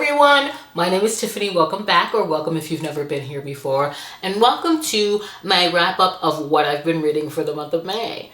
everyone, my name is Tiffany. Welcome back, or welcome if you've never been here before, and welcome to my wrap up of what I've been reading for the month of May.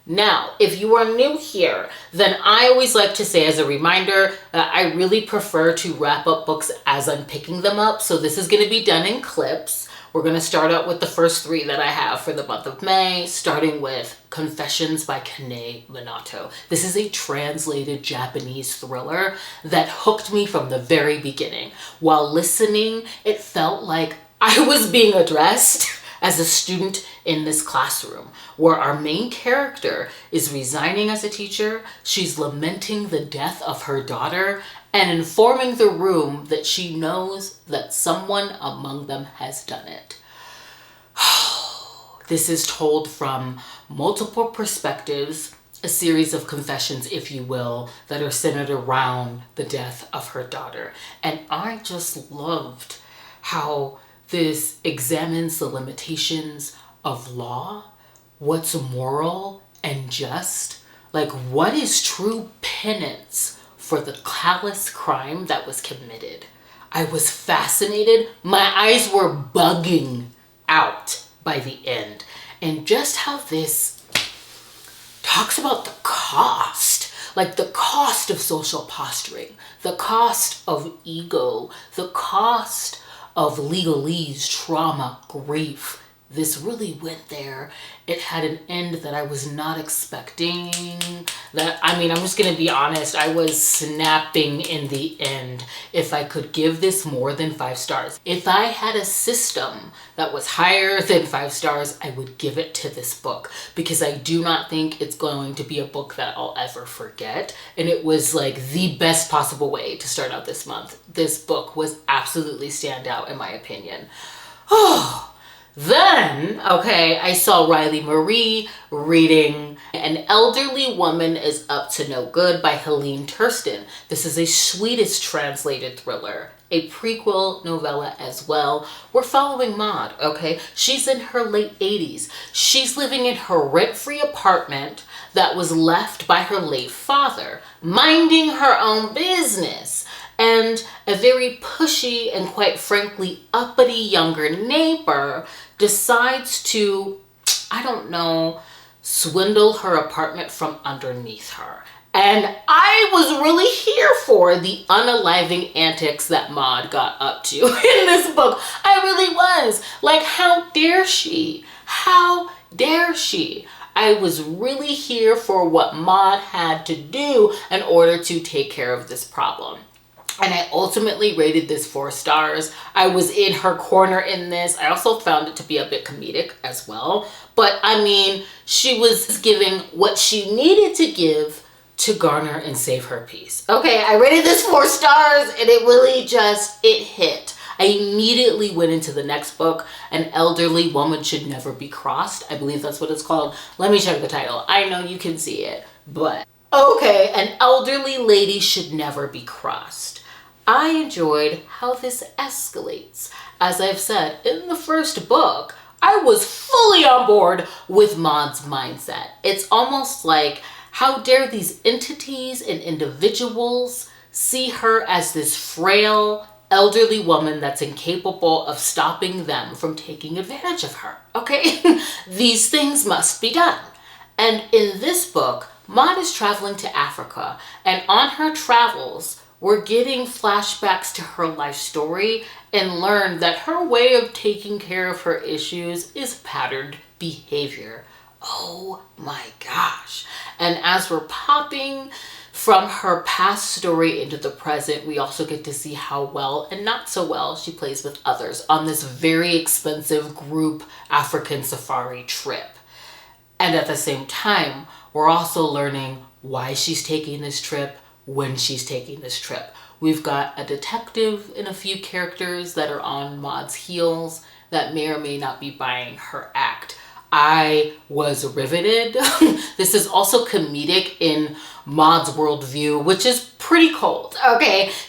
Now, if you are new here, then I always like to say as a reminder that I really prefer to wrap up books as I'm picking them up. So this is going to be done in clips. We're going to start out with the first three that I have for the month of May, starting with Confessions by Kanae Minato. This is a translated Japanese thriller that hooked me from the very beginning. While listening, it felt like I was being addressed as a student in this classroom, where our main character is resigning as a teacher. She's lamenting the death of her daughter and informing the room that she knows that someone among them has done it. This is told from multiple perspectives, a series of confessions, if you will, that are centered around the death of her daughter. And I just loved how this examines the limitations of law, what's moral and just, like what is true penance for the callous crime that was committed. I was fascinated. My eyes were bugging out by the end. And just how this talks about the cost, like the cost of social posturing, the cost of ego, the cost of legalese, trauma, grief. This really went there. It had an end that I was not expecting. I'm just gonna be honest, I was snapping in the end. If I could give this more than 5 stars. If I had a system that was higher than 5 stars, I would give it to this book, because I do not think it's going to be a book that I'll ever forget. And it was like the best possible way to start out this month. This book was absolutely standout in my opinion. Oh. Then, I saw Riley Marie reading An Elderly Woman is Up to No Good by Helene Tursten. This is a Swedish translated thriller, a prequel novella as well. We're following Maud, She's in her late 80s. She's living in her rent-free apartment that was left by her late father, minding her own business. And a very pushy and quite frankly uppity younger neighbor decides to, swindle her apartment from underneath her. And I was really here for the unaliving antics that Maud got up to in this book. I really was. Like, how dare she? How dare she? I was really here for what Maud had to do in order to take care of this problem. And I ultimately rated this 4 stars. I was in her corner in this. I also found it to be a bit comedic as well. But she was giving what she needed to give to garner and save her peace. I rated this 4 stars and it really it hit. I immediately went into the next book, An Elderly Woman Should Never Be Crossed. I believe that's what it's called. Let me check the title. I know you can see it, but An Elderly Lady Should Never Be Crossed. I enjoyed how this escalates. As I've said, in the first book, I was fully on board with Maud's mindset. It's almost like, how dare these entities and individuals see her as this frail, elderly woman that's incapable of stopping them from taking advantage of her, These things must be done. And in this book, Maud is traveling to Africa, and on her travels, we're getting flashbacks to her life story and learn that her way of taking care of her issues is patterned behavior. Oh my gosh. And as we're popping from her past story into the present, we also get to see how well and not so well she plays with others on this very expensive group African safari trip. And at the same time, we're also learning why she's taking this trip, when she's taking this trip. We've got a detective and a few characters that are on Maud's heels that may or may not be buying her act. I was riveted. This is also comedic in Maud's worldview, which is pretty cold,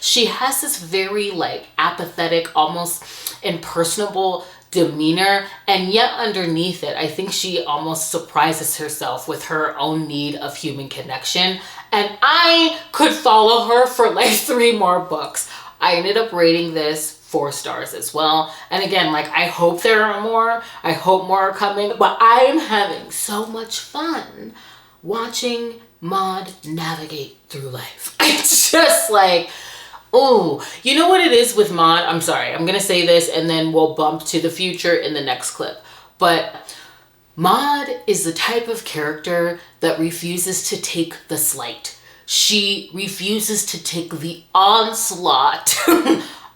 She has this very apathetic, almost impersonable demeanor, and yet underneath it, I think she almost surprises herself with her own need of human connection. and I could follow her for like 3 more books. I ended up rating this 4 stars as well. And again, like, I hope there are more. I hope more are coming. But I am having so much fun watching Maud navigate through life. It's just like, oh, you know what it is with Maud? I'm sorry, I'm gonna say this and then we'll bump to the future in the next clip. But Maud is the type of character that refuses to take the slight. She refuses to take the onslaught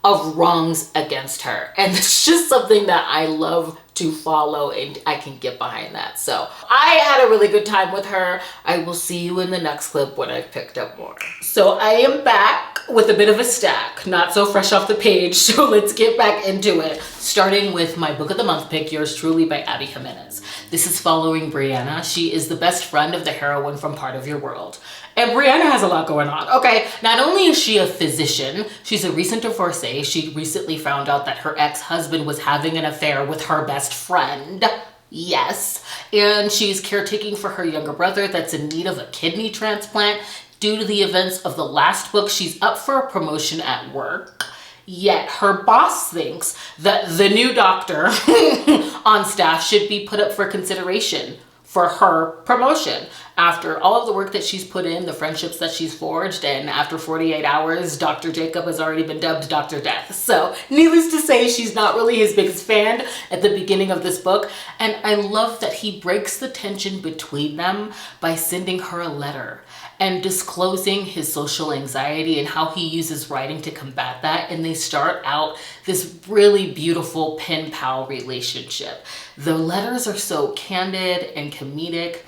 of wrongs against her. And it's just something that I love to follow, and I can get behind that. So I had a really good time with her. I will see you in the next clip when I've picked up more. So I am back with a bit of a stack, not so fresh off the page. So let's get back into it. Starting with my book of the month pick, Yours Truly by Abby Jimenez. This is following Brianna. She is the best friend of the heroine from Part of Your World. And Brianna has a lot going on. Okay, not only is she a physician, she's a recent divorcee. She recently found out that her ex-husband was having an affair with her best friend. Yes. And she's caretaking for her younger brother that's in need of a kidney transplant. Due to the events of the last book, she's up for a promotion at work. Yet her boss thinks that the new doctor on staff should be put up for consideration for her promotion. After all of the work that she's put in, the friendships that she's forged, and after 48 hours, Dr. Jacob has already been dubbed Dr. Death. So needless to say, she's not really his biggest fan at the beginning of this book. And I love that he breaks the tension between them by sending her a letter and disclosing his social anxiety and how he uses writing to combat that. And they start out this really beautiful pen pal relationship. The letters are so candid and comedic.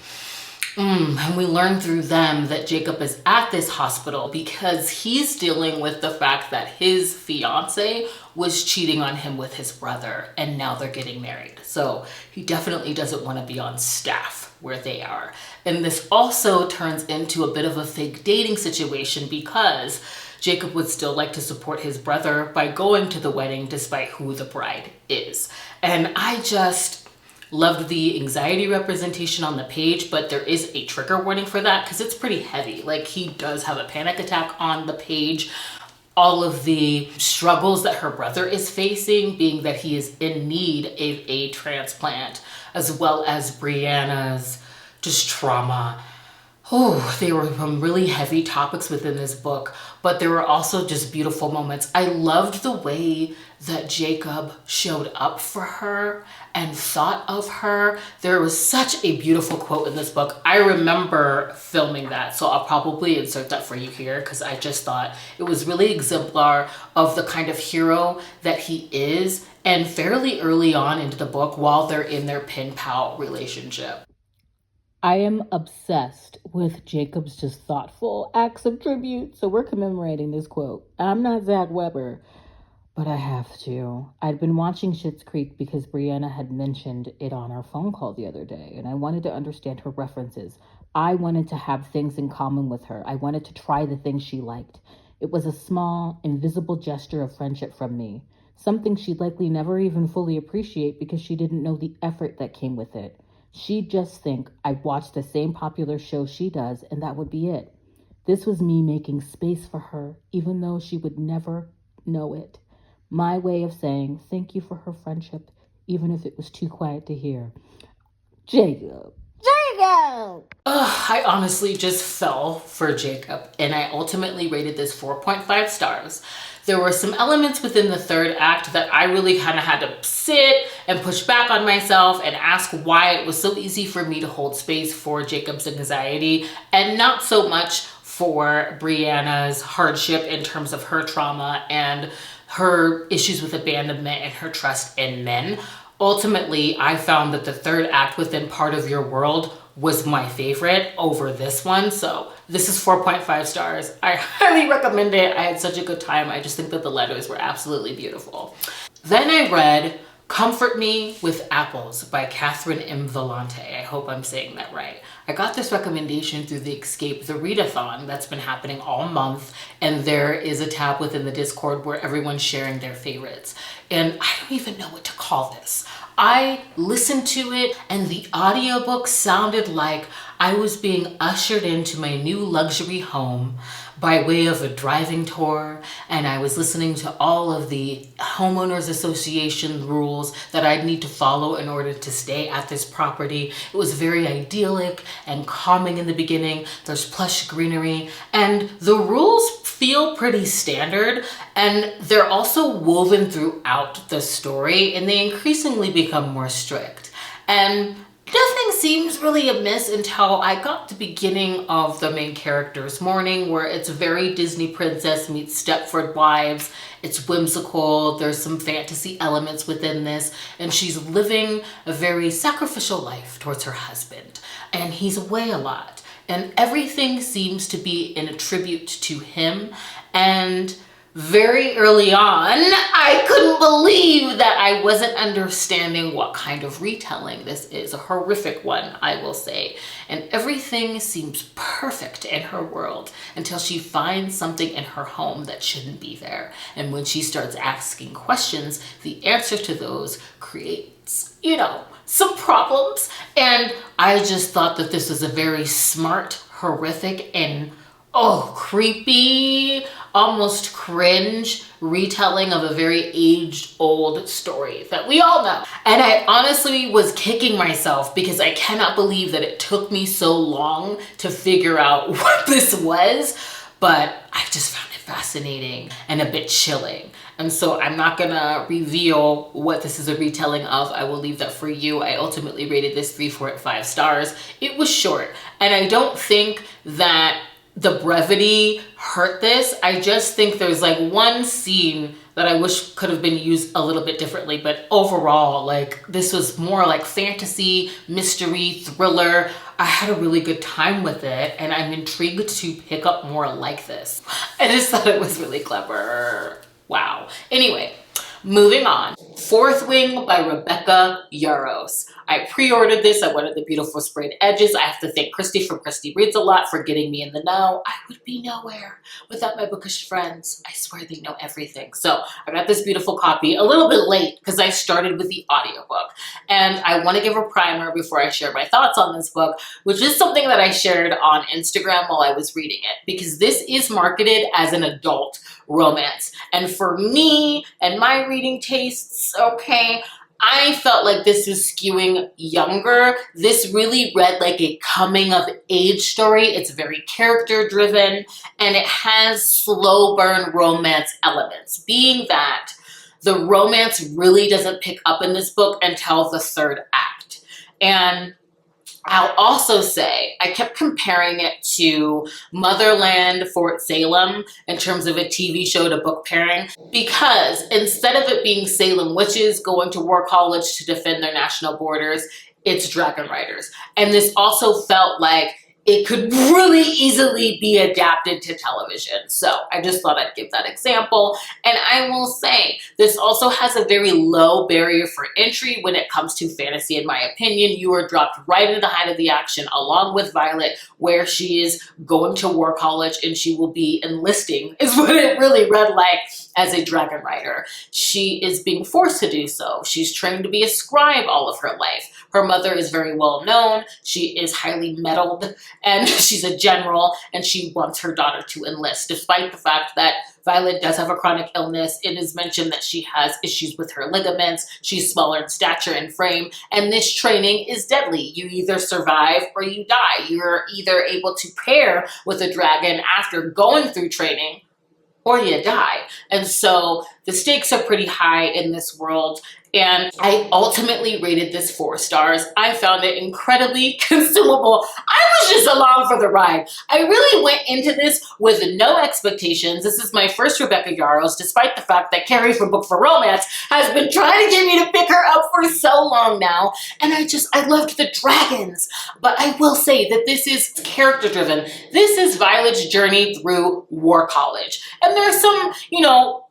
And we learn through them that Jacob is at this hospital because he's dealing with the fact that his fiance was cheating on him with his brother, and now they're getting married. So he definitely doesn't want to be on staff where they are. And this also turns into a bit of a fake dating situation because Jacob would still like to support his brother by going to the wedding despite who the bride is. And I just loved the anxiety representation on the page, but there is a trigger warning for that because it's pretty heavy. Like, he does have a panic attack on the page. All of the struggles that her brother is facing, being that he is in need of a transplant, as well as Brianna's just trauma. Oh, they were some really heavy topics within this book, but there were also just beautiful moments. I loved the way that Jacob showed up for her and thought of her. There was such a beautiful quote in this book. I remember filming that, so I'll probably insert that for you here because I just thought it was really exemplar of the kind of hero that he is, and fairly early on into the book while they're in their pen pal relationship. I am obsessed with Jacob's just thoughtful acts of tribute, so we're commemorating this quote. I'm not Zach Weber, but I have to. I'd been watching Schitt's Creek because Brianna had mentioned it on our phone call the other day, and I wanted to understand her references. I wanted to have things in common with her. I wanted to try the things she liked. It was a small, invisible gesture of friendship from me, something she'd likely never even fully appreciate because she didn't know the effort that came with it. She'd just think I'd watch the same popular show she does, and that would be it. This was me making space for her, even though she would never know it. My way of saying thank you for her friendship, even if it was too quiet to hear. Jacob. I honestly just fell for Jacob, and I ultimately rated this 4.5 stars. There were some elements within the third act that I really kind of had to sit and push back on myself and ask why it was so easy for me to hold space for Jacob's anxiety and not so much for Brianna's hardship in terms of her trauma and her issues with abandonment and her trust in men. Ultimately, I found that the third act within Part of Your World was my favorite over this one. So this is 4.5 stars. I highly recommend it. I had such a good time. I just think that the letters were absolutely beautiful. Then I read Comfort Me with Apples by Catherynne M. Vellante. I hope I'm saying that right. I got this recommendation through the Escape The Readathon that's been happening all month, and there is a tab within the Discord where everyone's sharing their favorites. And I don't even know what to call this. I listened to it and the audiobook sounded like I was being ushered into my new luxury home by way of a driving tour, and I was listening to all of the homeowners association rules that I'd need to follow in order to stay at this property. It was very idyllic and calming in the beginning. There's plush greenery, and the rules feel pretty standard, and they're also woven throughout the story, and they increasingly become more strict. And nothing seems really amiss until I got the beginning of the main character's morning, where it's very Disney princess meets Stepford Wives. It's whimsical, there's some fantasy elements within this, and she's living a very sacrificial life towards her husband. And he's away a lot, and everything seems to be in a tribute to him. And very early on, I couldn't believe that I wasn't understanding what kind of retelling this is. A horrific one, I will say. And everything seems perfect in her world until she finds something in her home that shouldn't be there. And when she starts asking questions, the answer to those creates, some problems. And I just thought that this was a very smart, horrific, and creepy, almost cringe retelling of a very aged-old story that we all know. And I honestly was kicking myself because I cannot believe that it took me so long to figure out what this was, but I just found it fascinating and a bit chilling. And so I'm not gonna reveal what this is a retelling of. I will leave that for you. I ultimately rated this 3.5 stars. It was short, and I don't think that the brevity hurt this. I just think there's like one scene that I wish could have been used a little bit differently, but overall, like, this was more like fantasy, mystery, thriller. I had a really good time with it, and I'm intrigued to pick up more like this. I just thought it was really clever. Wow. Anyway, moving on. Fourth Wing by Rebecca Yarros. I pre-ordered this. I wanted the beautiful sprayed edges. I have to thank Christy from Christy Reads a Lot for getting me in the know. I would be nowhere without my bookish friends. I swear they know everything. So I got this beautiful copy a little bit late because I started with the audiobook. And I want to give a primer before I share my thoughts on this book, which is something that I shared on Instagram while I was reading it, because this is marketed as an adult romance. And for me and my reading tastes, I felt like this was skewing younger. This really read like a coming of age story. It's very character driven, and it has slow burn romance elements, being that the romance really doesn't pick up in this book until the third act. And I'll also say, I kept comparing it to Motherland, Fort Salem in terms of a TV show to book pairing, because instead of it being Salem witches going to War College to defend their national borders, it's dragon riders. And this also felt like it could really easily be adapted to television. So I just thought I'd give that example. And I will say, this also has a very low barrier for entry when it comes to fantasy, in my opinion. You are dropped right into the height of the action, along with Violet, where she is going to War College and she will be enlisting, is what it really read like, as a dragon rider. She is being forced to do so. She's trained to be a scribe all of her life. Her mother is very well known. She is highly mettled, and she's a general, and she wants her daughter to enlist, despite the fact that Violet does have a chronic illness. It is mentioned that she has issues with her ligaments. She's smaller in stature and frame, and this training is deadly. You either survive or you die. You're either able to pair with a dragon after going through training, or you die. And so the stakes are pretty high in this world. And I ultimately rated this 4 stars. I found it incredibly consumable. I was just along for the ride. I really went into this with no expectations. This is my first Rebecca Yarros, despite the fact that Carrie from Book for Romance has been trying to get me to pick her up for so long now. And I loved the dragons. But I will say that this is character driven. This is Violet's journey through War College. And there's some,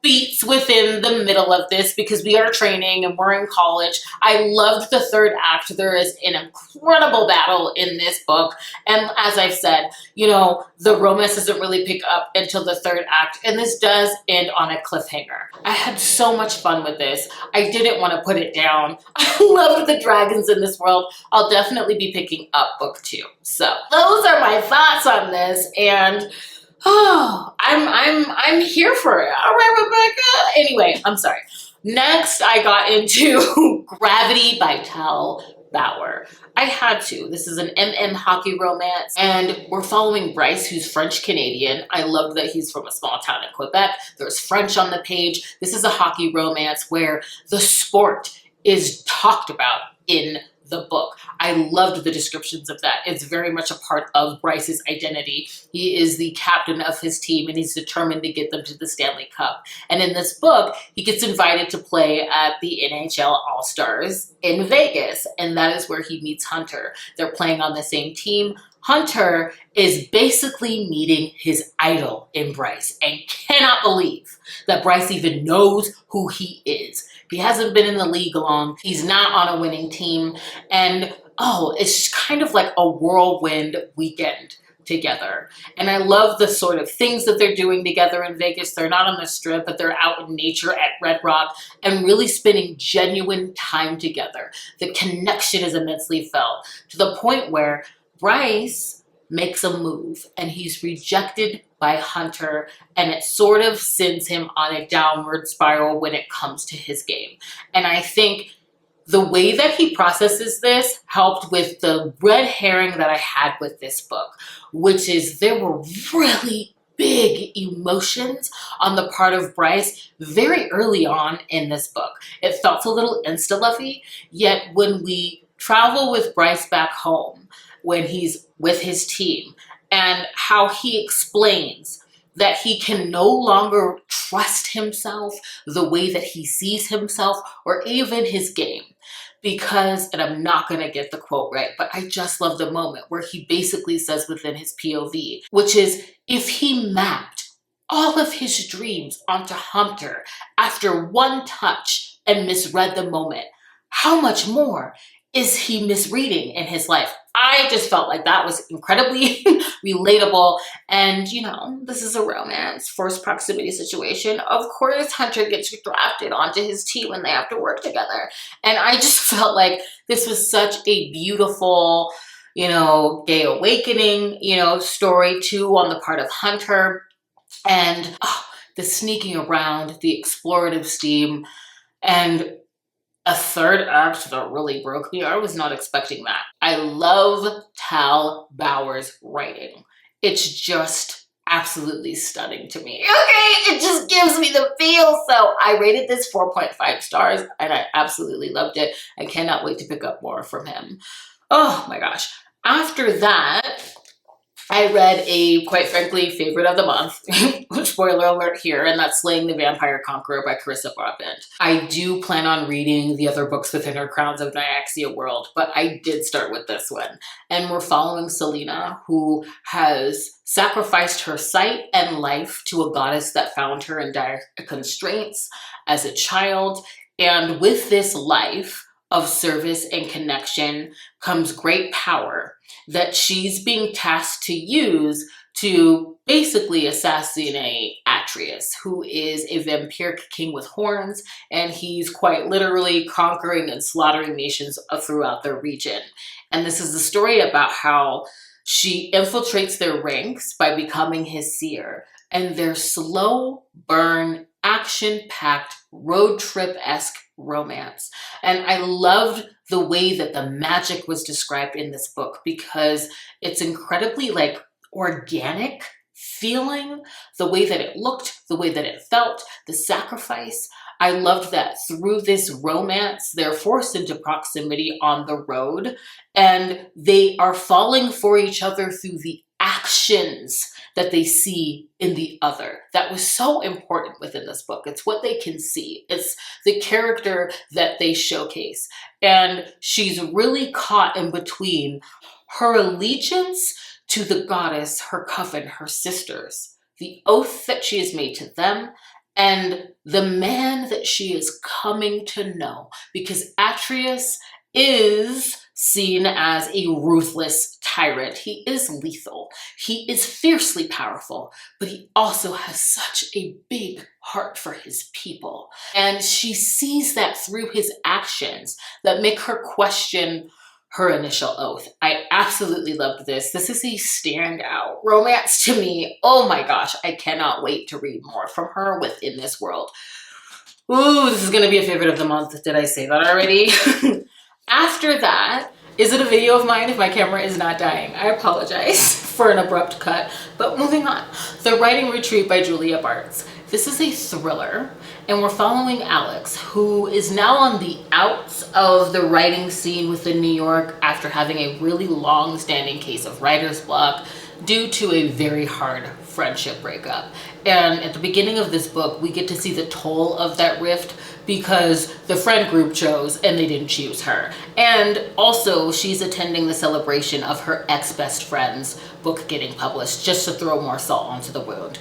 beats within the middle of this, because we are training and We're in college. I loved the third act. There is an incredible battle in this book. And as I've said, you know, the romance doesn't really pick up until the third act. And this does end on a cliffhanger. I had so much fun with this. I didn't want to put it down. I loved the dragons in this world. I'll definitely be picking up book 2. So those are my thoughts on this. And oh, I'm here for it. All right, Rebecca. Anyway, I'm sorry. Next, I got into Gravity by Tal Bauer. I had to. This is an hockey romance, and we're following Bryce, who's French-Canadian. I love that he's from a small town in Quebec. There's French on the page. This is a hockey romance where the sport is talked about in the book. I loved the descriptions of that. It's very much a part of Bryce's identity. He is the captain of his team and he's determined to get them to the Stanley Cup. And in this book, he gets invited to play at the NHL All-Stars in Vegas. And that is where he meets Hunter. They're playing on the same team. Hunter is basically meeting his idol in Bryce and cannot believe that Bryce even knows who he is. He hasn't been in the league long. He's not on a winning team. And oh, it's just kind of like a whirlwind weekend together. And I love the sort of things that they're doing together in Vegas. They're not on the strip, but they're out in nature at Red Rock and really spending genuine time together. The connection is immensely felt to the point where Bryce makes a move and he's rejected by Hunter, and it sort of sends him on a downward spiral when it comes to his game. And I think the way that he processes this helped with the red herring that I had with this book, which is there were really big emotions on the part of Bryce very early on in this book. It felt a little insta-lovey, yet when we travel with Bryce back home, when he's with his team, and how he explains that he can no longer trust himself the way that he sees himself or even his game. Because, and I'm not going to get the quote right, but I just love the moment where he basically says within his POV, which is, if he mapped all of his dreams onto Hunter after one touch and misread the moment, how much more is he misreading in his life? I just felt like that was incredibly relatable. And, you know, this is a romance, forced proximity situation. Of course, Hunter gets drafted onto his team and they have to work together. And I just felt like this was such a beautiful, you know, gay awakening, you know, story too on the part of Hunter. And the sneaking around, the explorative steam, and a third act that really broke me. I was not expecting that. I love Tal Bauer's writing. It's just absolutely stunning to me. Okay, it just gives me the feel. So I rated this 4.5 stars and I absolutely loved it. I cannot wait to pick up more from him. Oh my gosh. After that, I read a, quite frankly, favorite of the month, spoiler alert here, and that's Slaying the Vampire Conqueror by Carissa Broadbent. I do plan on reading the other books within her Crowns of Nyaxia world, but I did start with this one. And we're following Selena, who has sacrificed her sight and life to a goddess that found her in dire constraints as a child. And with this life of service and connection comes great power that she's being tasked to use to basically assassinate Atreus, who is a vampiric king with horns, and he's quite literally conquering and slaughtering nations throughout their region. And this is the story about how she infiltrates their ranks by becoming his seer, and their slow burn, action-packed, road trip-esque romance. And I loved the way that the magic was described in this book because it's incredibly like organic feeling, the way that it looked, the way that it felt, the sacrifice. I loved that through this romance, they're forced into proximity on the road and they are falling for each other through the actions that they see in the other. That was so important within this book. It's what they can see. It's the character that they showcase. And she's really caught in between her allegiance to the goddess, her coven, her sisters, the oath that she has made to them, and the man that she is coming to know, because Atreus is seen as a ruthless tyrant. He is lethal. He is fiercely powerful, but he also has such a big heart for his people. And she sees that through his actions that make her question her initial oath. I absolutely loved this. This is a standout romance to me. Oh my gosh, I cannot wait to read more from her within this world. Ooh, this is gonna be a favorite of the month. Did I say that already? After that, is it a video of mine if my camera is not dying? I apologize for an abrupt cut, but moving on. The Writing Retreat by Juliette Bartz. This is a thriller, and we're following Alex, who is now on the outs of the writing scene within New York after having a really long-standing case of writer's block due to a very hard friendship breakup. And at the beginning of this book, we get to see the toll of that rift because the friend group chose and they didn't choose her. And also she's attending the celebration of her ex-best friend's book getting published, just to throw more salt onto the wound.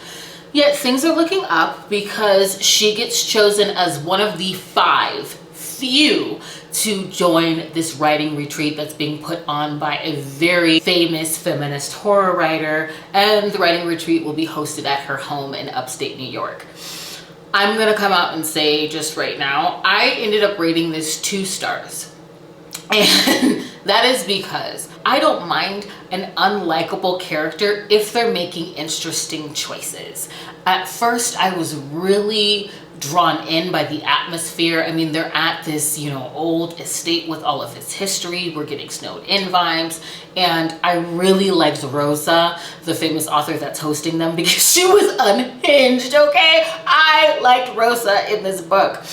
Yet things are looking up because she gets chosen as one of the few to join this writing retreat that's being put on by a very famous feminist horror writer, and the writing retreat will be hosted at her home in upstate New York. I'm gonna come out and say just right now, I ended up rating this 2 stars. And that is because I don't mind an unlikable character if they're making interesting choices. At first, I was really drawn in by the atmosphere. I mean, they're at this, old estate with all of its history. We're getting snowed in vibes. And I really liked Rosa, the famous author that's hosting them, because she was unhinged, okay? I liked Rosa in this book.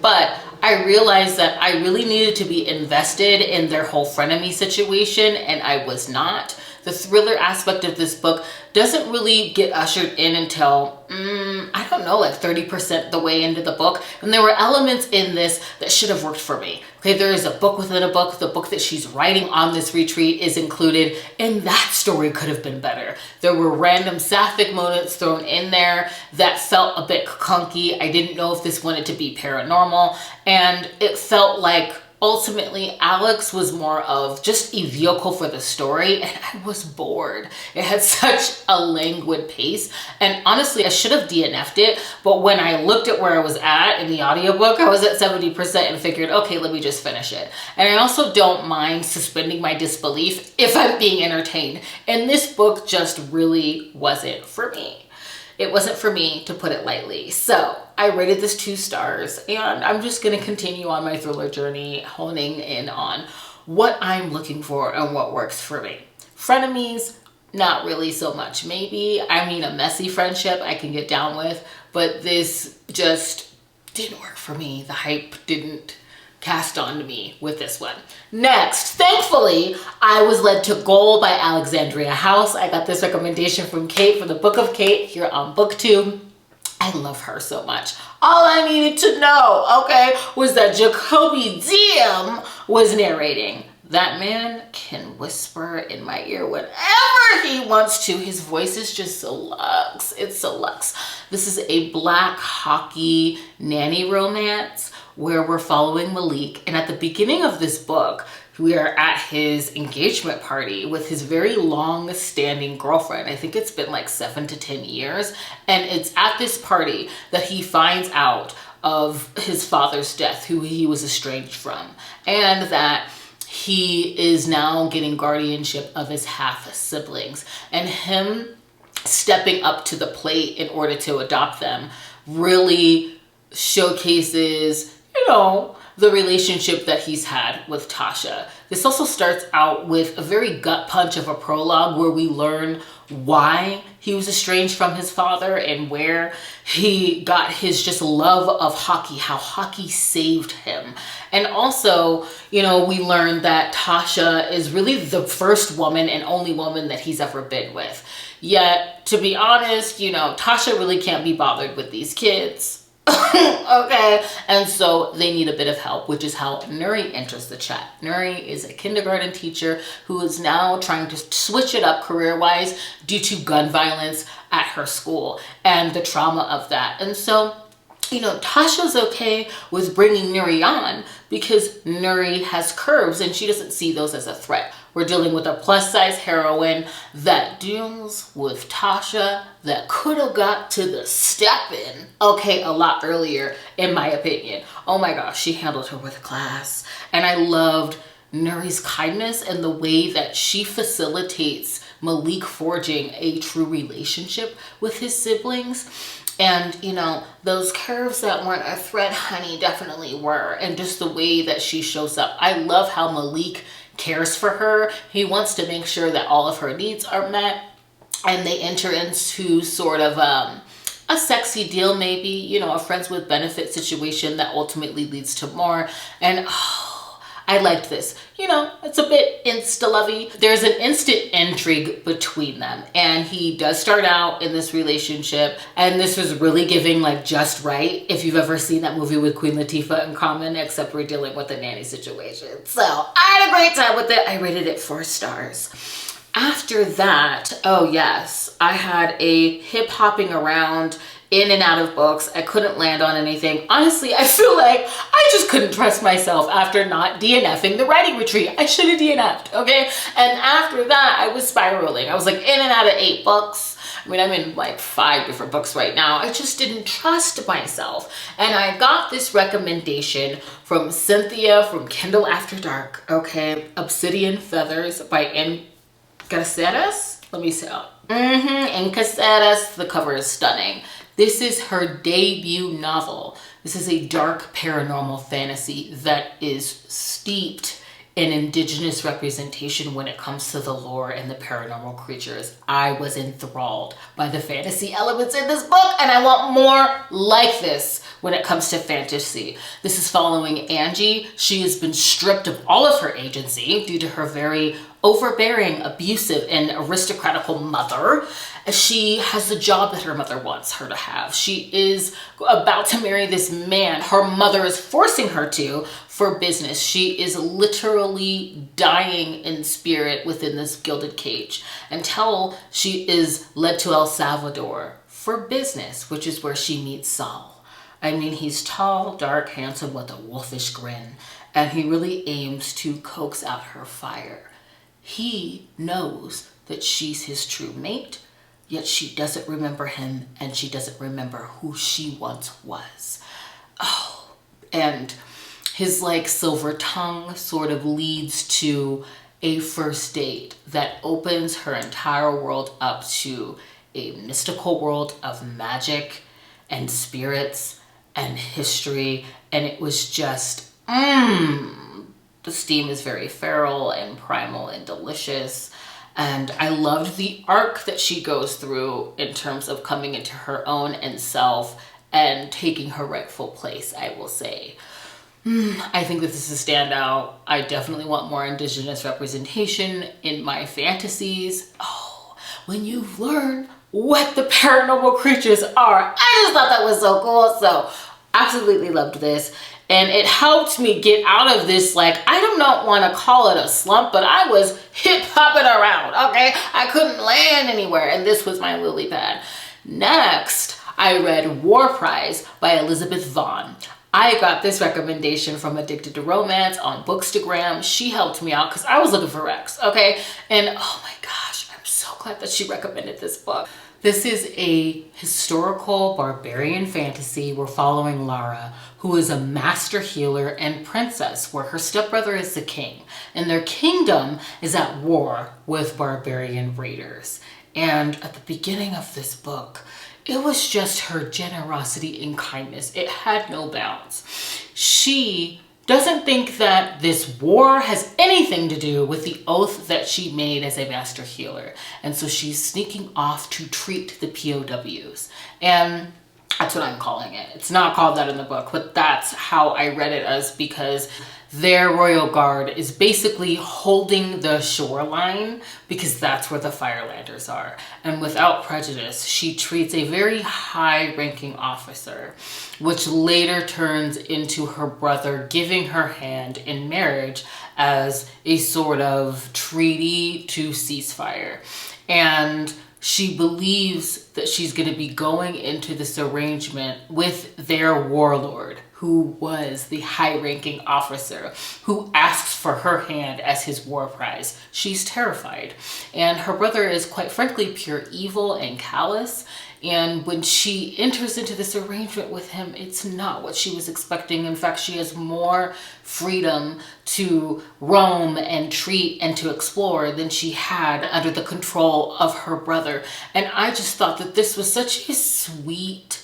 But I realized that I really needed to be invested in their whole frenemy situation, and I was not. The thriller aspect of this book doesn't really get ushered in until, I don't know, like 30% the way into the book. And there were elements in this that should have worked for me. Okay, there is a book within a book. The book that she's writing on this retreat is included, and that story could have been better. There were random sapphic moments thrown in there that felt a bit clunky. I didn't know if this wanted to be paranormal, and it felt like ultimately Alex was more of just a vehicle for the story, and I was bored. It had such a languid pace, and honestly I should have DNF'd it, but when I looked at where I was at in the audiobook, I was at 70% and figured, okay, let me just finish it. And I also don't mind suspending my disbelief if I'm being entertained, and this book just really wasn't for me. It wasn't for me, to put it lightly. So I rated this 2 stars, and I'm just gonna continue on my thriller journey, honing in on what I'm looking for and what works for me. Frenemies, not really so much. Maybe, I mean, a messy friendship I can get down with, but this just didn't work for me. The hype didn't cast onto me with this one. Next, thankfully, I was led to Goal by Alexandria House. I got this recommendation from Kate for the Book of Kate here on BookTube. I love her so much. All I needed to know, okay, was that Jacoby Diem was narrating. That man can whisper in my ear whenever he wants to. His voice is just so luxe. It's so luxe. This is a Black hockey nanny romance where we're following Malik. And at the beginning of this book, we are at his engagement party with his very long-standing girlfriend. I think it's been like 7 to 10 years. And it's at this party that he finds out of his father's death, who he was estranged from, and that he is now getting guardianship of his half siblings, and him stepping up to the plate in order to adopt them really showcases, the relationship that he's had with Tasha. This also starts out with a very gut punch of a prologue where we learn why he was estranged from his father and where he got his just love of hockey, how hockey saved him. And also, we learned that Tasha is really the first woman and only woman that he's ever been with. Yet, to be honest, Tasha really can't be bothered with these kids. Okay, and so they need a bit of help, which is how Nuri enters the chat. Nuri is a kindergarten teacher who is now trying to switch it up career-wise due to gun violence at her school and the trauma of that. And so you know, Tasha's okay with bringing Nuri on because Nuri has curves and she doesn't see those as a threat. We're dealing with a plus size heroine that deals with Tasha that could have got to the step-in, okay, a lot earlier, in my opinion. Oh my gosh, she handled her with class. And I loved Nuri's kindness and the way that she facilitates Malik forging a true relationship with his siblings. And, you know, those curves that weren't a threat, honey, definitely were. And just the way that she shows up. I love how Malik cares for her. He wants to make sure that all of her needs are met. And they enter into sort of a sexy deal, maybe, you know, a friends with benefit situation that ultimately leads to more. And I liked this. You know, it's a bit insta-lovey. There's an instant intrigue between them. And he does start out in this relationship. And this was really giving like Just Right. If you've ever seen that movie with Queen Latifah and Common, except we're dealing with a nanny situation. So I had a great time with it. I rated it 4 stars. After that, oh yes, I had a hip hopping around in and out of books. I couldn't land on anything. Honestly, I feel like I just couldn't trust myself after not DNFing the writing retreat. I should have DNF'd, okay? And after that, I was spiraling. I was like in and out of 8 books. I mean, I'm in like 5 different books right now. I just didn't trust myself. And I got this recommendation from Cynthia from Kindle After Dark, okay? Obsidian Feathers by Caceres? Let me see. And Caceres, the cover is stunning. This is her debut novel. This is a dark paranormal fantasy that is steeped in indigenous representation when it comes to the lore and the paranormal creatures. I was enthralled by the fantasy elements in this book, and I want more like this when it comes to fantasy. This is following Angie. She has been stripped of all of her agency due to her very overbearing, abusive, and aristocratical mother. She has the job that her mother wants her to have. She is about to marry this man her mother is forcing her to for business. She is literally dying in spirit within this gilded cage until she is led to El Salvador for business, which is where she meets Saul. I mean, he's tall, dark, handsome with a wolfish grin, and he really aims to coax out her fire. He knows that she's his true mate, yet she doesn't remember him and she doesn't remember who she once was. Oh, and his like silver tongue sort of leads to a first date that opens her entire world up to a mystical world of magic and spirits and history. And it was just, the steam is very feral and primal and delicious. And I loved the arc that she goes through in terms of coming into her own and self and taking her rightful place, I will say. I think that this is a standout. I definitely want more indigenous representation in my fantasies. Oh, when you learn what the paranormal creatures are. I just thought that was so cool. So absolutely loved this. And it helped me get out of this, like, I do not want to call it a slump, but I was hip-hopping around, okay? I couldn't land anywhere, and this was my lily pad. Next, I read Warprize by Elizabeth Vaughan. I got this recommendation from Addicted to Romance on Bookstagram. She helped me out because I was looking for Rex, okay? And oh my gosh, I'm so glad that she recommended this book. This is a historical barbarian fantasy. We're following Lara, who is a master healer and princess, where her stepbrother is the king. And their kingdom is at war with barbarian raiders. And at the beginning of this book, it was just her generosity and kindness. It had no bounds. She doesn't think that this war has anything to do with the oath that she made as a master healer. And so she's sneaking off to treat the POWs. And that's what I'm calling it. It's not called that in the book, but that's how I read it as, because their royal guard is basically holding the shoreline because that's where the Firelanders are. And without prejudice, she treats a very high-ranking officer, which later turns into her brother giving her hand in marriage as a sort of treaty to ceasefire. And she believes that she's going to be going into this arrangement with their warlord, who was the high-ranking officer who asks for her hand as his war prize. She's terrified. And her brother is, quite frankly, pure evil and callous. And when she enters into this arrangement with him, it's not what she was expecting. In fact, she has more freedom to roam and treat and to explore than she had under the control of her brother. And I just thought that this was such a sweet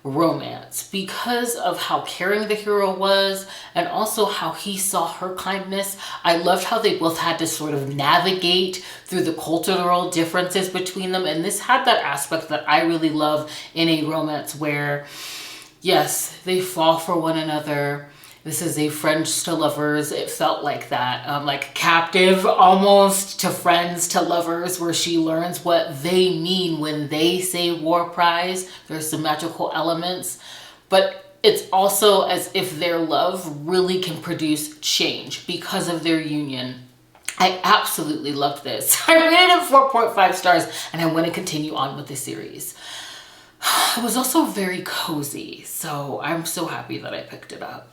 romance because of how caring the hero was and also how he saw her kindness. I loved how they both had to sort of navigate through the cultural differences between them, and this had that aspect that I really love in a romance where, yes, they fall for one another. This is a friends to lovers. It felt like that, like captive almost to friends to lovers, where she learns what they mean when they say war prize. There's some magical elements, but it's also as if their love really can produce change because of their union. I absolutely loved this. I rated it 4.5 stars, and I want to continue on with the series. It was also very cozy, so I'm so happy that I picked it up.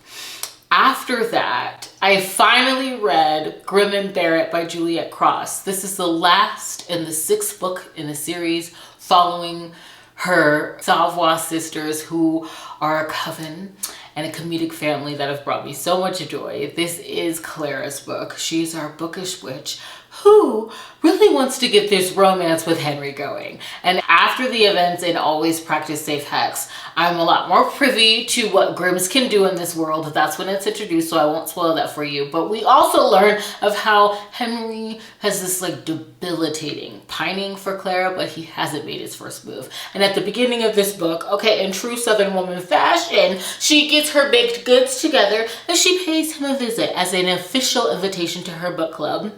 After that, I finally read Grim and Barrett by Juliette Cross. This is the last in the 6th book in the series, following her Savoy sisters, who are a coven and a comedic family that have brought me so much joy. This is Clara's book. She's our bookish witch who really wants to get this romance with Henry going. And after the events in Always Practice Safe Hex, I'm a lot more privy to what Grimms can do in this world. That's when it's introduced, so I won't spoil that for you. But we also learn of how Henry has this like debilitating pining for Clara, but he hasn't made his first move. And at the beginning of this book, okay, in true Southern woman fashion, she gets her baked goods together and she pays him a visit as an official invitation to her book club.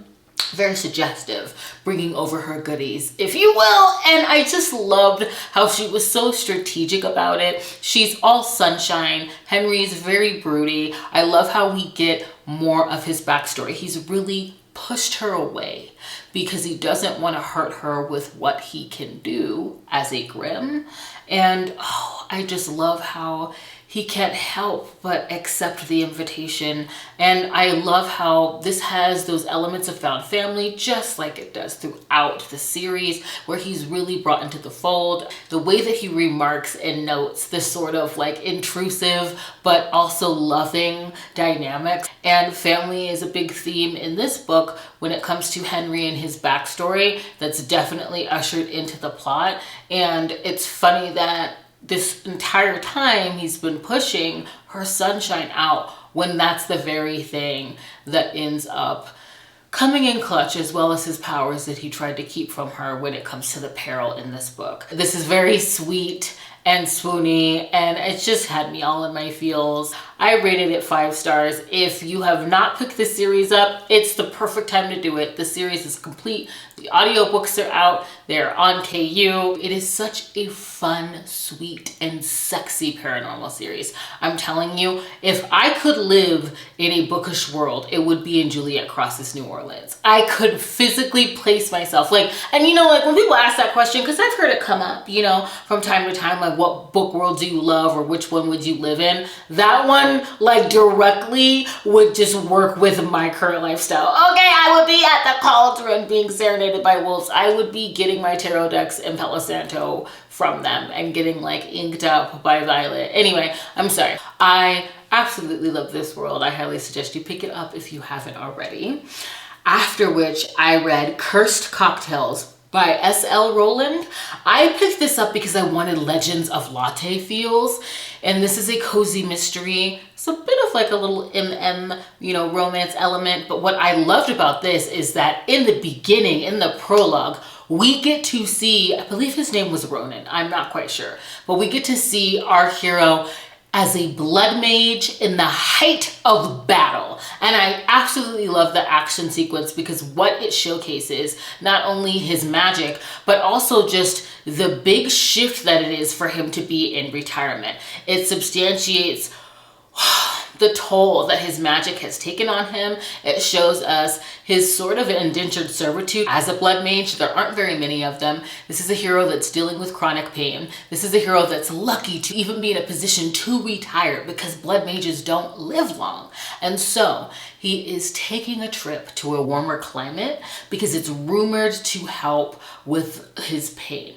Very suggestive, bringing over her goodies, if you will. And I just loved how she was so strategic about it. She's all sunshine. Henry's very broody. I love how we get more of his backstory. He's really pushed her away because he doesn't want to hurt her with what he can do as a Grimm. And oh, I just love how he can't help but accept the invitation. And I love how this has those elements of found family, just like it does throughout the series, where he's really brought into the fold. The way that he remarks and notes this sort of like intrusive, but also loving dynamics. And family is a big theme in this book when it comes to Henry and his backstory. That's definitely ushered into the plot. And it's funny that this entire time he's been pushing her sunshine out when that's the very thing that ends up coming in clutch, as well as his powers that he tried to keep from her when it comes to the peril in this book. This is very sweet and swoony, and it just had me all in my feels. I rated it 5 stars. If you have not picked this series up, it's the perfect time to do it. The series is complete. The audiobooks are out. They're on KU. It is such a fun, sweet, and sexy paranormal series. I'm telling you, if I could live in a bookish world, it would be in Juliette Cross's New Orleans. I could physically place myself. Like, and you know, like when people ask that question, because I've heard it come up, you know, from time to time, like what book world do you love or which one would you live in? That one, like directly would just work with my current lifestyle. Okay, I would be at the cauldron being serenaded by wolves. I would be getting my tarot decks in Palo Santo from them and getting like inked up by Violet. Anyway, I'm sorry. I absolutely love this world. I highly suggest you pick it up if you haven't already. After which I read Cursed Cocktails by S.L. Rowland. I picked this up because I wanted Legends of Latte feels, and this is a cozy mystery. It's a bit of like a little you know, romance element, but what I loved about this is that in the beginning, in the prologue, we get to see, I believe his name was Ronan, I'm not quite sure, but we get to see our hero as a blood mage in the height of battle. And I absolutely love the action sequence because what it showcases, not only his magic, but also just the big shift that it is for him to be in retirement. It substantiates the toll that his magic has taken on him. It shows us his sort of indentured servitude as a blood mage. There aren't very many of them. This is a hero that's dealing with chronic pain. This is a hero that's lucky to even be in a position to retire because blood mages don't live long. And so he is taking a trip to a warmer climate because it's rumored to help with his pain.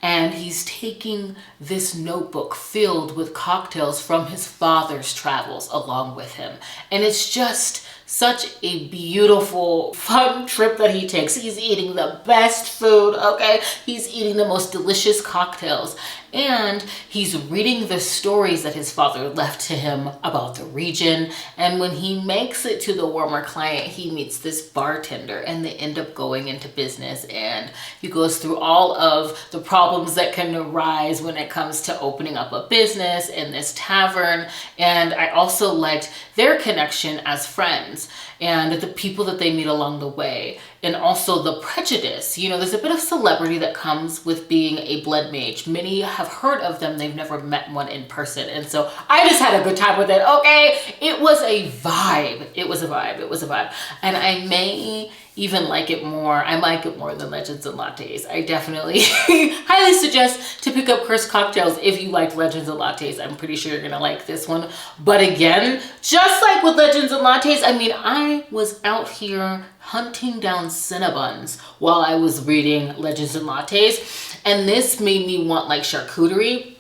And he's taking this notebook filled with cocktails from his father's travels along with him. And it's just such a beautiful, fun trip that he takes. He's eating the best food, okay? He's eating the most delicious cocktails. And he's reading the stories that his father left to him about the region. And when he makes it to the warmer climate, he meets this bartender and they end up going into business. And he goes through all of the problems that can arise when it comes to opening up a business in this tavern. And I also liked their connection as friends and the people that they meet along the way. And also the prejudice. You know, there's a bit of celebrity that comes with being a blood mage. Many have heard of them, they've never met one in person. And so I just had a good time with it, okay? It was a vibe. It was a vibe. It was a vibe. And I may even like it more. I like it more than Legends and Lattes. I definitely highly suggest to pick up Cursed Cocktails if you like Legends and Lattes. I'm pretty sure you're gonna like this one. But again, just like with Legends and Lattes, I mean, I was out here hunting down Cinnabons while I was reading Legends and Lattes, and this made me want like charcuterie.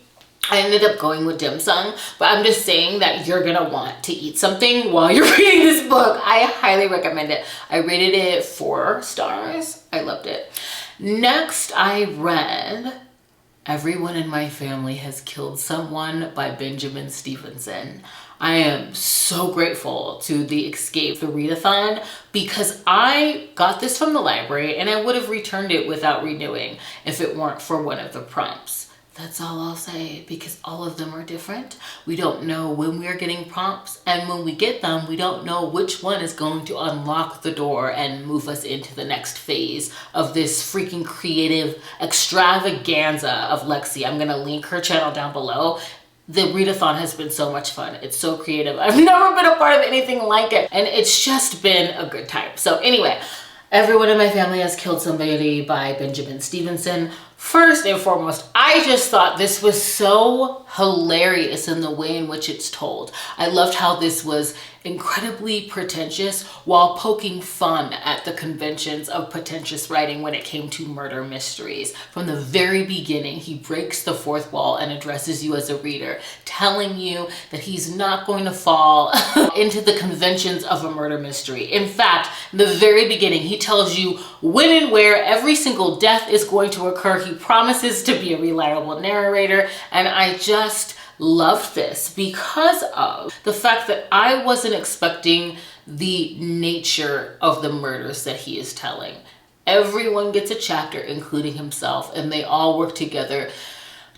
I ended up going with dim sum, but I'm just saying that you're gonna want to eat something while you're reading this book. I highly recommend it. I rated it 4 stars. I loved it. Next, I read Everyone in My Family Has Killed Someone by Benjamin Stevenson. I am so grateful to the Escape The Readathon because I got this from the library and I would have returned it without renewing if it weren't for one of the prompts. That's all I'll say, because all of them are different. We don't know when we are getting prompts, and when we get them, we don't know which one is going to unlock the door and move us into the next phase of this freaking creative extravaganza of Lexi. I'm gonna link her channel down below. The readathon has been so much fun. It's so creative. I've never been a part of anything like it, and it's just been a good time. So anyway, Everyone in My Family Has Killed Somebody by Benjamin Stevenson. First and foremost, I just thought this was so hilarious in the way in which it's told. I loved how this was incredibly pretentious while poking fun at the conventions of pretentious writing when it came to murder mysteries. From the very beginning, he breaks the fourth wall and addresses you as a reader, telling you that he's not going to fall into the conventions of a murder mystery. In fact, in the very beginning, he tells you when and where every single death is going to occur. He promises to be a reliable narrator, and I just loved this because of the fact that I wasn't expecting the nature of the murders that he is telling. Everyone gets a chapter, including himself, and they all work together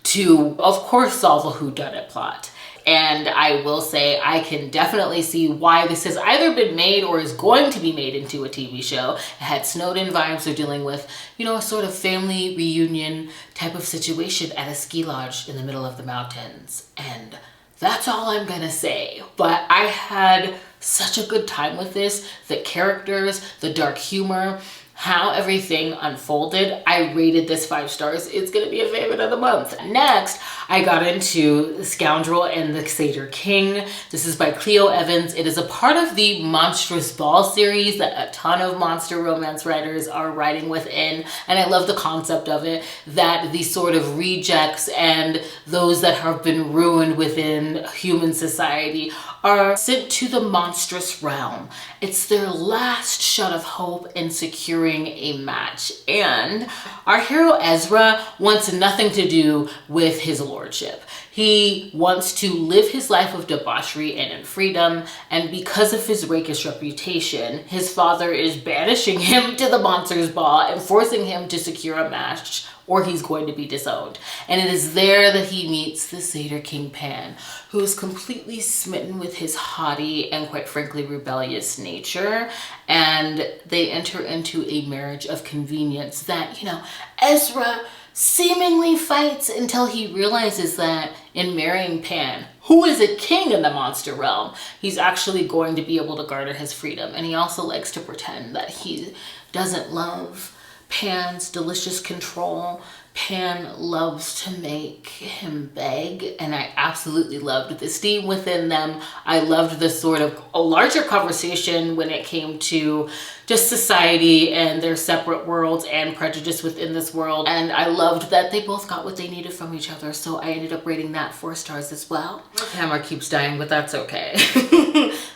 to, of course, solve a whodunit plot. And I will say I can definitely see why this has either been made or is going to be made into a TV show. It had Snowden vibes. They're dealing with, you know, a sort of family reunion type of situation at a ski lodge in the middle of the mountains. And that's all I'm gonna say. But I had such a good time with this. The characters, the dark humor, how everything unfolded. I rated this 5 stars. It's gonna be a favorite of the month. Next, I got into Scoundrel and the Satyr King. This is by Clio Evans. It is a part of the Monstrous Ball series that a ton of monster romance writers are writing within. And I love the concept of it, that the sort of rejects and those that have been ruined within human society are sent to the monstrous realm. It's their last shot of hope in securing a match. And our hero Ezra wants nothing to do with his lordship. He wants to live his life of debauchery and in freedom, and because of his rakish reputation, his father is banishing him to the monsters' ball and forcing him to secure a match or he's going to be disowned. And it is there that he meets the Satyr King Pan, who is completely smitten with his haughty and quite frankly rebellious nature. And they enter into a marriage of convenience that, you know, Ezra seemingly fights until he realizes that in marrying Pan, who is a king in the monster realm, he's actually going to be able to garner his freedom. And he also likes to pretend that he doesn't love Pan's delicious control. Pan loves to make him beg, and I absolutely loved this theme within them. I loved this sort of a larger conversation when it came to just society and their separate worlds and prejudice within this world. And I loved that they both got what they needed from each other, so I ended up rating that 4 stars as well. My camera keeps dying, but that's okay.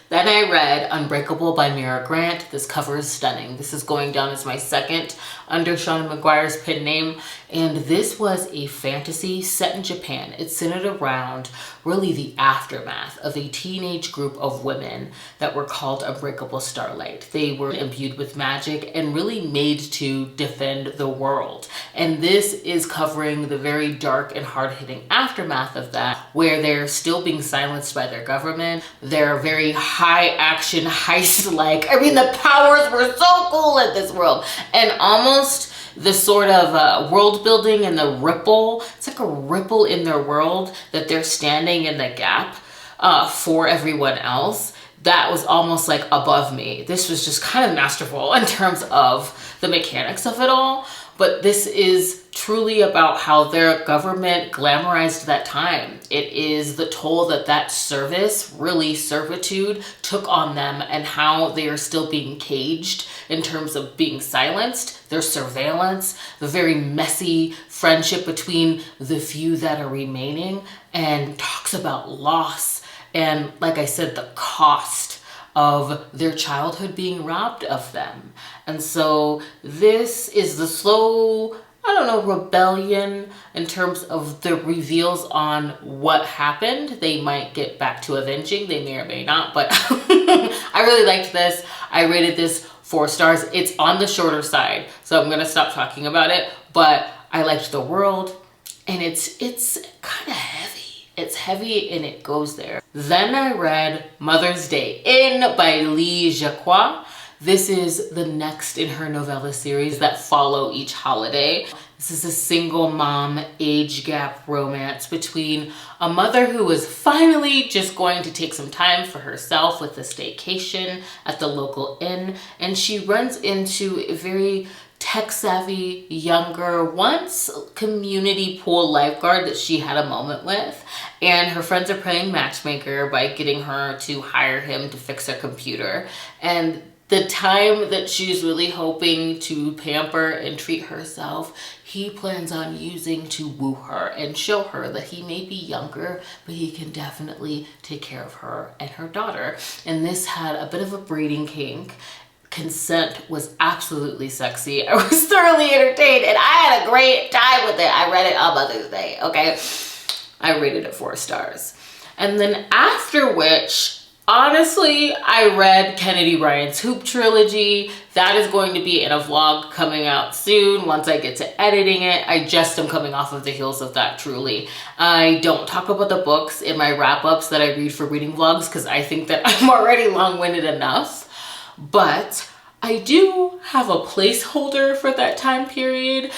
Then I read Unbreakable by Mira Grant. This cover is stunning. This is going down as my second under Sean McGuire's pen name. And this was a fantasy set in Japan. It's centered around really the aftermath of a teenage group of women that were called Unbreakable Starlight. They were imbued with magic and really made to defend the world. And this is covering the very dark and hard-hitting aftermath of that, where they're still being silenced by their government. They're very high action heist-like. I mean, the powers were so cool in this world. And almost the sort of world building and the ripple, it's like a ripple in their world that they're standing in the gap for everyone else. That was almost like above me. This was just kind of masterful in terms of the mechanics of it all. But this is truly about how their government glamorized that time. It is the toll that that service, really servitude, took on them, and how they are still being caged in terms of being silenced, their surveillance, the very messy friendship between the few that are remaining, and talks about loss and, like I said, the cost of their childhood being robbed of them. And so this is the slow, I don't know, rebellion in terms of the reveals on what happened. They might get back to avenging, they may or may not, but I really liked this. I rated this 4 stars. It's on the shorter side, so I'm gonna stop talking about it, but I liked the world, and it's kind of heavy. It's heavy and it goes there. Then I read Mother's Day In by Lee Jacquot. This is the next in her novella series that follow each holiday. This is a single mom age gap romance between a mother who is finally just going to take some time for herself with a staycation at the local inn, and she runs into a very tech-savvy, younger, once community pool lifeguard that she had a moment with, and her friends are playing matchmaker by getting her to hire him to fix her computer. And the time that she's really hoping to pamper and treat herself, he plans on using to woo her and show her that he may be younger, but he can definitely take care of her and her daughter. And this had a bit of a breeding kink. Consent was absolutely sexy. I was thoroughly entertained, and I had a great time with it. I read it on Mother's Day, okay? I rated it 4 stars. And then after which, honestly, I read Kennedy Ryan's Hoop Trilogy. That is going to be in a vlog coming out soon once I get to editing it. I just am coming off of the heels of that, truly. I don't talk about the books in my wrap-ups that I read for reading vlogs because I think that I'm already long-winded enough. But I do have a placeholder for that time period.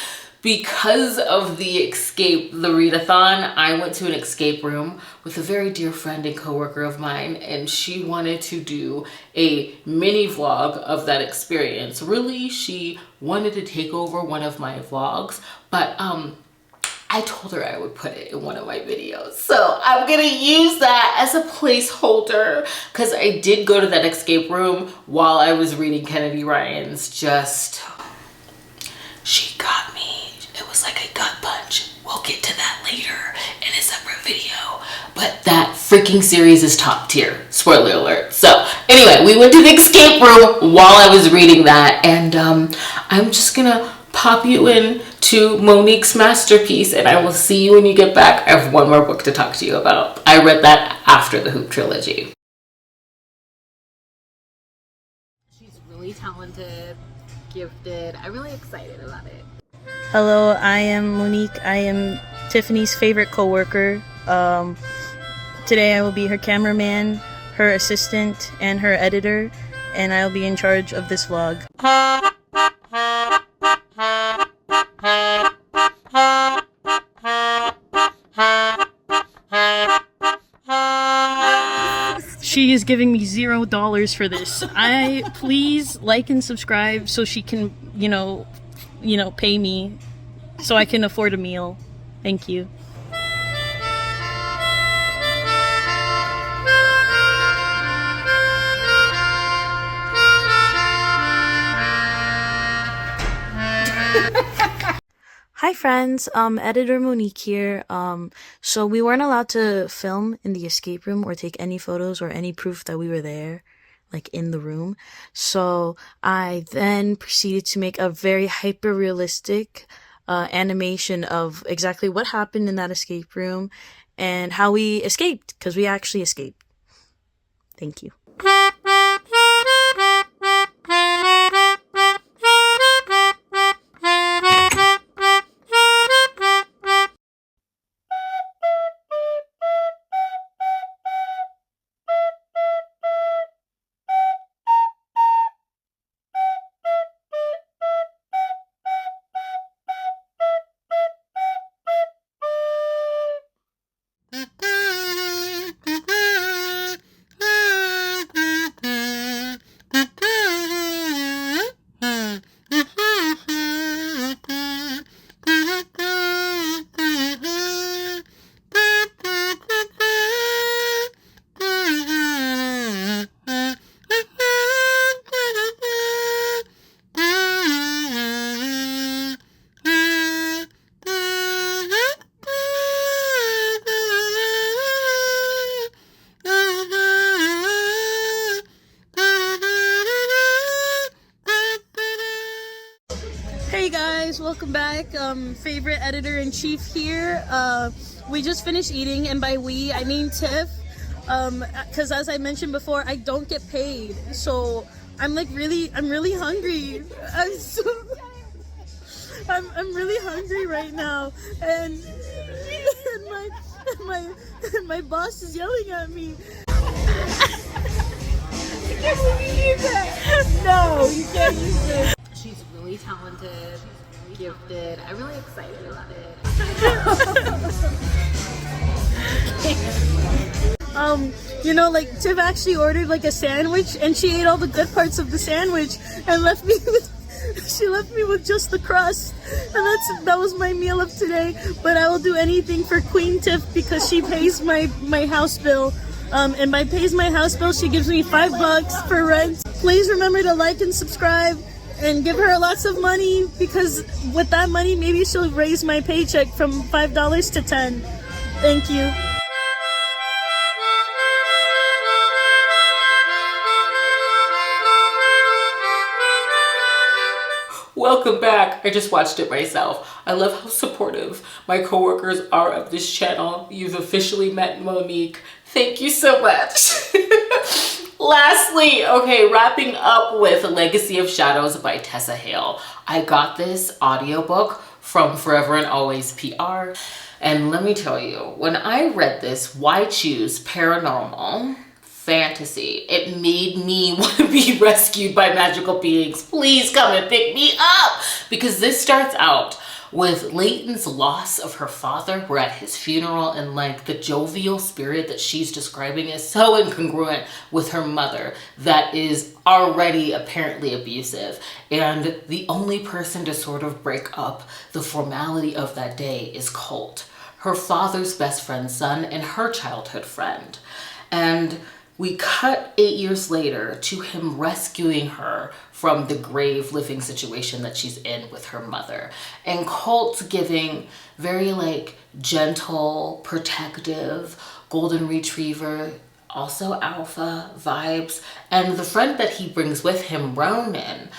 Because of the Escape The Readathon, I went to an escape room with a very dear friend and coworker of mine, and she wanted to do a mini vlog of that experience. Really, she wanted to take over one of my vlogs, but I told her I would put it in one of my videos. So I'm gonna use that as a placeholder because I did go to that escape room while I was reading Kennedy Ryan's. She got me. It was like a gut punch. We'll get to that later in a separate video. But that freaking series is top tier. Spoiler alert. So anyway, we went to the escape room while I was reading that, and I'm just gonna pop you in to Monique's masterpiece, and I will see you when you get back. I have one more book to talk to you about. I read that after the Hoop Trilogy. She's really talented, gifted. I'm really excited about it. Hello, I am Monique. I am Tiffany's favorite coworker. Today I will be her cameraman, her assistant, and her editor, and I'll be in charge of this vlog. she is giving me $0 for this. Please like and subscribe so she can, pay me so I can afford a meal. Thank you. Hi friends, editor Monique here. So we weren't allowed to film in the escape room or take any photos or any proof that we were there, like in the room. So I then proceeded to make a very hyper-realistic animation of exactly what happened in that escape room and how we escaped, because we actually escaped. Thank you. Hey guys, welcome back. Favorite editor-in-chief here. We just finished eating, and by we, I mean Tiff. Because as I mentioned before, I don't get paid, so I'm really hungry. I'm really hungry right now, and my boss is yelling at me. You can't believe that. No, you can't use it. She's really talented, gifted. I'm really excited about it. Like Tiff actually ordered like a sandwich, and she ate all the good parts of the sandwich and left me with just the crust. And that was my meal of today. But I will do anything for Queen Tiff because she pays my house bill. And by pays my house bill, she gives me $5 for rent. Please remember to like and subscribe and give her lots of money, because with that money, maybe she'll raise my paycheck from $5 to $10. Thank you. Welcome back. I just watched it myself. I love how supportive my coworkers are of this channel. You've officially met Monique. Thank you so much. Lastly, okay, wrapping up with Legacy of Shadows by Tessa Hale. I got this audiobook from Forever and Always PR. And let me tell you, when I read this, why choose paranormal fantasy? It made me want to be rescued by magical beings. Please come and pick me up, because this starts out with Leighton's loss of her father. We're at his funeral, and like the jovial spirit that she's describing is so incongruent with her mother that is already apparently abusive. And the only person to sort of break up the formality of that day is Colt, her father's best friend's son and her childhood friend. And we cut 8 years later to him rescuing her from the grave living situation that she's in with her mother. And Colt's giving very like gentle, protective, golden retriever, also alpha vibes. And the friend that he brings with him, Ronan,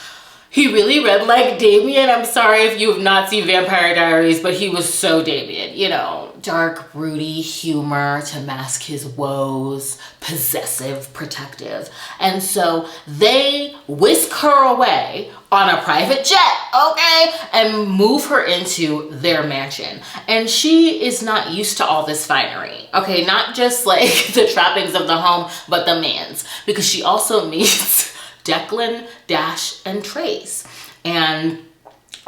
he really read like Damien. I'm sorry if you have not seen Vampire Diaries, but he was so Damien, you know, dark, broody humor to mask his woes, possessive, protective. And so they whisk her away on a private jet, okay, and move her into their mansion. And she is not used to all this finery, okay, not just like the trappings of the home, but the man's, because she also meets Declan, Dash, and Trace, and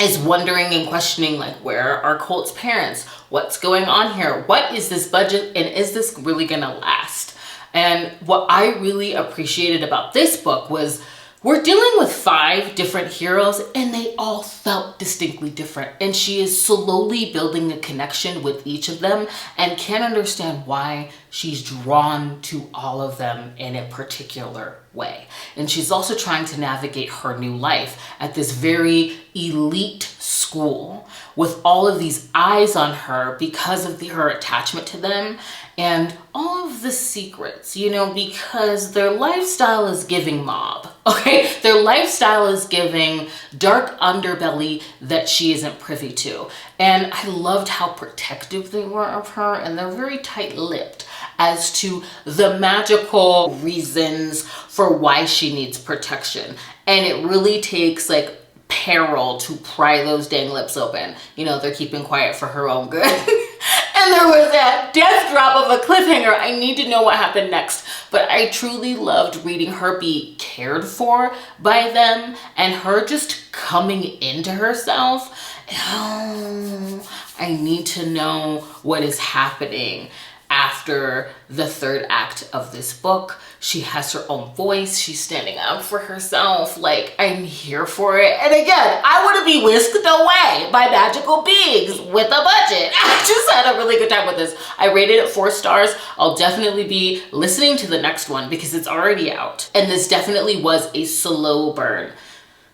is wondering and questioning like, where are Colt's parents? What's going on here? What is this budget, and is this really gonna last? And what I really appreciated about this book was we're dealing with 5 different heroes and they all felt distinctly different. And she is slowly building a connection with each of them and can't understand why she's drawn to all of them in a particular way. And she's also trying to navigate her new life at this very elite school with all of these eyes on her because of her attachment to them and all of the secrets, you know, because their lifestyle is giving mob, okay? Their lifestyle is giving dark underbelly that she isn't privy to. And I loved how protective they were of her, and they're very tight-lipped as to the magical reasons for why she needs protection. And it really takes like peril to pry those dang lips open. You know, they're keeping quiet for her own good. And there was that death drop of a cliffhanger. I need to know what happened next. But I truly loved reading her be cared for by them and her just coming into herself. Oh, I need to know what is happening after the 3rd act of this book. She has her own voice. She's standing up for herself. Like, I'm here for it. And again, I want to be whisked away by magical beings with a budget. I just had a really good time with this. I rated it 4 stars. I'll definitely be listening to the next one because it's already out. And this definitely was a slow burn.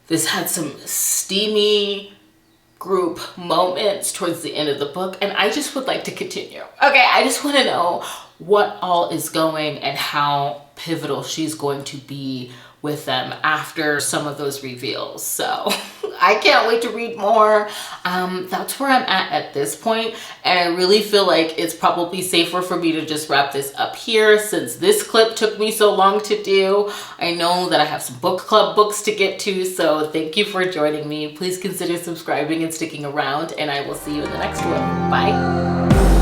This had some steamy group moments towards the end of the book, and I just would like to continue. Okay, I just want to know what all is going and how pivotal she's going to be with them after some of those reveals. So I can't wait to read more. That's where I'm at this point, and I really feel like it's probably safer for me to just wrap this up here since this clip took me so long to do. I know that I have some book club books to get to, so thank you for joining me. Please consider subscribing and sticking around, and I will see you in the next one. Bye.